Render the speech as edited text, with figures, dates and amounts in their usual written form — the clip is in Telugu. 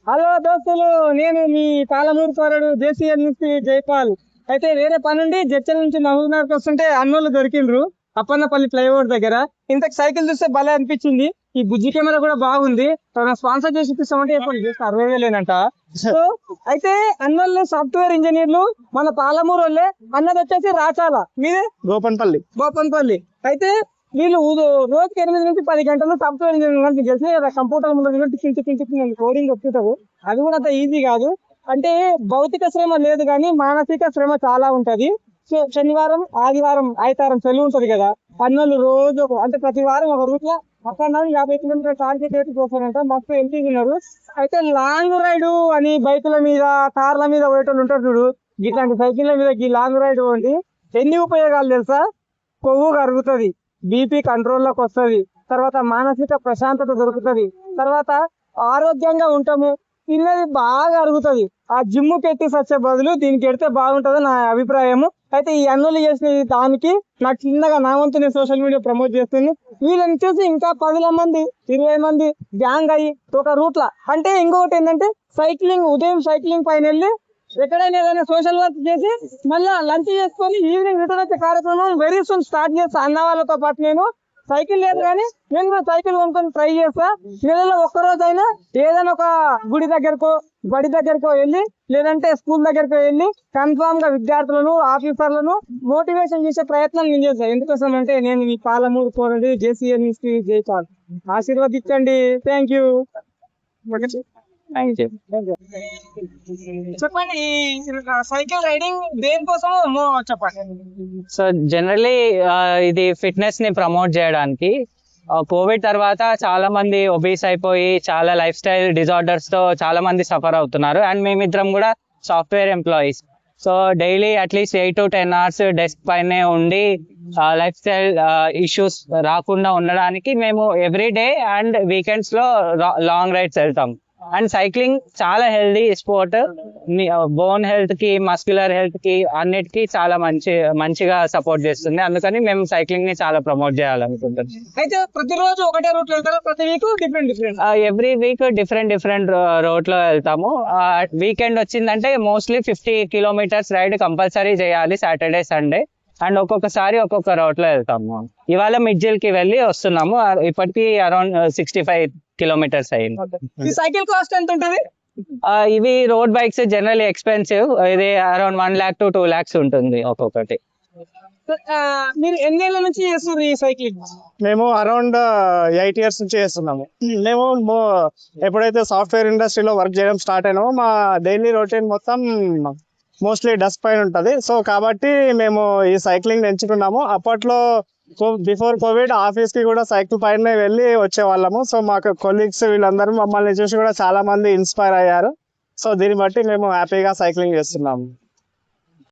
హలో దోస్తులు, నేను మీ పాలమూరు కోరడు జేసీఎల్ నుంచి జైపాల్. అయితే వేరే పని నుండి జడ్చల నుంచి మహబూబ్నగర్కి వస్తుంటే అన్నోళ్ళు దొరికిండ్రు అప్పన్నపల్లి ఫ్లైఓవర్ దగ్గర. ఇంతకు సైకిల్ చూస్తే భలే అనిపించింది. ఈ బుజ్జి కెమెరా కూడా బాగుంది. స్పాన్సర్ చేసి ఇప్పిస్తామంటే చెప్పండి, చేస్తే 60,000 సో అయితే అన్నోళ్ళు సాఫ్ట్వేర్ ఇంజనీర్లు, మన పాలమూరు వాళ్ళే. అన్నది వచ్చేసి రాచాల, మీదే గోపన్పల్లి. అయితే వీళ్ళు రోజుకి 8 నుంచి 10 గంటలు సాఫ్ట్వేర్ ఇంజనీర్ తెలిసి కంప్యూటర్ ముందు టిక్కింగ్ కోడింగ్ వస్తుంటారు. అది కూడా అంత ఈజీ కాదు. అంటే భౌతిక శ్రమ లేదు కానీ మానసిక శ్రమ చాలా ఉంటది. సో శనివారం, ఆదివారం, ఆదివారం సెలవు ఉంటది కదా. అన్నోళ్ళు రోజు అంటే ప్రతి వారం ఒక రూట్ లో అక్కడ 50 కిలోమీటర్ టార్గెట్ చేస్తారంట. మస్తు వెళ్తున్నారు. అయితే లాంగ్ రైడ్ అని బైకుల మీద, కార్ల మీద పోయేటోళ్ళు ఉంటారు చూడు, ఇట్లాంటి సైకిళ్ళ మీద ఈ లాంగ్ రైడ్ పోండి. ఎన్ని ఉపయోగాలు తెలుసా? కొవ్వు కరుగుతుంది, బీపీ కంట్రోల్లోకి వస్తుంది, తర్వాత మానసిక ప్రశాంతత దొరుకుతుంది, తర్వాత ఆరోగ్యంగా ఉంటాము, తిన్నది బాగా అరుగుతుంది. ఆ జిమ్ పెట్టి వచ్చే బదులు దీనికి ఎడితే బాగుంటుంది నా అభిప్రాయము. అయితే ఈ అన్నులు చేసిన దానికి నాకు చిన్నగా నా వంతు నేను సోషల్ మీడియా ప్రమోట్ చేస్తుంది. వీళ్ళని చూసి ఇంకా 10 మంది 20 మంది గ్యాంగ్ అయ్యి ఒక రూట్ లా. అంటే ఇంకొకటి ఏంటంటే సైక్లింగ్, ఉదయం సైక్లింగ్ పైన వెళ్ళి ఎక్కడైనా ఏదైనా సోషల్ వర్క్ చేసి మళ్ళీ లంచ్ చేసుకొని ఈవినింగ్ రిటర్న్ వచ్చే కార్యక్రమం వెరీ సూన్ స్టార్ట్ చేస్తా. అన్న వాళ్ళతో పాటు నేను సైకిల్ లేదు కానీ నేను కూడా సైకిల్ కొనుక్కొని ట్రై చేస్తా. నెలలో ఒక్కరోజైనా ఏదైనా ఒక గుడి దగ్గరకో, బడి దగ్గరకో వెళ్ళి, లేదంటే స్కూల్ దగ్గరకో వెళ్ళి కన్ఫామ్ గా విద్యార్థులను, ఆఫీసర్లను మోటివేషన్ చేసే ప్రయత్నం నేను చేస్తాను. ఎందుకోసం అంటే నేను మీ పాలమూరు కోరండి జేసీఎల్ నుంచి జైపాల్. ఆశీర్వదించండి. Thank you. చెప్పండి, సైకిల్ రైడింగ్ దేనికోసం చెప్పండి. సో జనరలీ ఇది ఫిట్నెస్ ని ప్రమోట్ చేయడానికి. కోవిడ్ తర్వాత చాలా మంది ఒబీస్ అయిపోయి చాలా లైఫ్ స్టైల్ డిజార్డర్స్ తో చాలా మంది సఫర్ అవుతున్నారు. అండ్ మేమిద్దరం కూడా software employees. So daily at least 8 to 10 hours desk పైనే ఉండి లైఫ్ స్టైల్ ఇష్యూస్ రాకుండా ఉండడానికి మేము ఎవ్రీ డే అండ్ వీకెండ్స్ లో లాంగ్ రైడ్స్ వెళ్తాం. అండ్ సైక్లింగ్ చాలా హెల్దీ స్పోర్ట్. బోన్ హెల్త్ కి, మస్క్యులర్ హెల్త్ కి, అన్నిటికీ చాలా మంచిగా సపోర్ట్ చేస్తుంది. అందుకని మేము సైక్లింగ్ ని చాలా ప్రమోట్ చేయాలనుకుంటున్నాం. అయితే ప్రతిరోజు ఒకటే రూట్ లో వెళ్తారా? ప్రతి week different every week different road లో వెళ్తాము. వీకెండ్ వచ్చిందంటే మోస్ట్లీ 50 kilometers రైడ్ కంపల్సరీ చేయాలి, సాటర్డే సండే. అండ్ ఒక్కొక్కసారి ఒక్కొక్క రోడ్ లో వెళ్తాము. ఇవాళ మిడ్జిల్ కి వెళ్ళి వస్తున్నాము. ఇప్పటికి అరౌండ్ 65 kilometers అయింది. ఈ సైకిల్ కాస్ట్ ఎంత ఉంటుంది? ఇవి రోడ్ బైక్స్ జనరల్లీ ఎక్స్పెన్సివ్. ఇది అరౌండ్ 1 lakh to 2 lakhs ఉంటుంది ఒక్కొక్కటి. మీరు ఎన్నేళ్ల నుంచి చేస్తున్నారు ఈ సైక్లింగ్? మేము అరౌండ్ 8 years నుంచి చేస్తున్నాము. మేము ఎప్పుడైతే సాఫ్ట్వేర్ ఇండస్ట్రీలో వర్క్ చేయడం స్టార్ట్ అయినామో మా డైలీ రొటీన్ మొత్తం మోస్ట్లీ డస్ట్ పైన ఉంటుంది. సో కాబట్టి మేము ఈ సైక్లింగ్ ఎంచుకున్నాము. అప్పట్లో బిఫోర్ కోవిడ్ ఆఫీస్ కి కూడా సైకిల్ పైన వెళ్ళి వచ్చేవాళ్ళము. సో మాకు కొలీగ్స్ వీళ్ళందరూ మమ్మల్ని చూసి కూడా చాలా మంది ఇన్స్పైర్ అయ్యారు. సో దీన్ని బట్టి మేము హ్యాపీగా సైక్లింగ్ చేస్తున్నాము.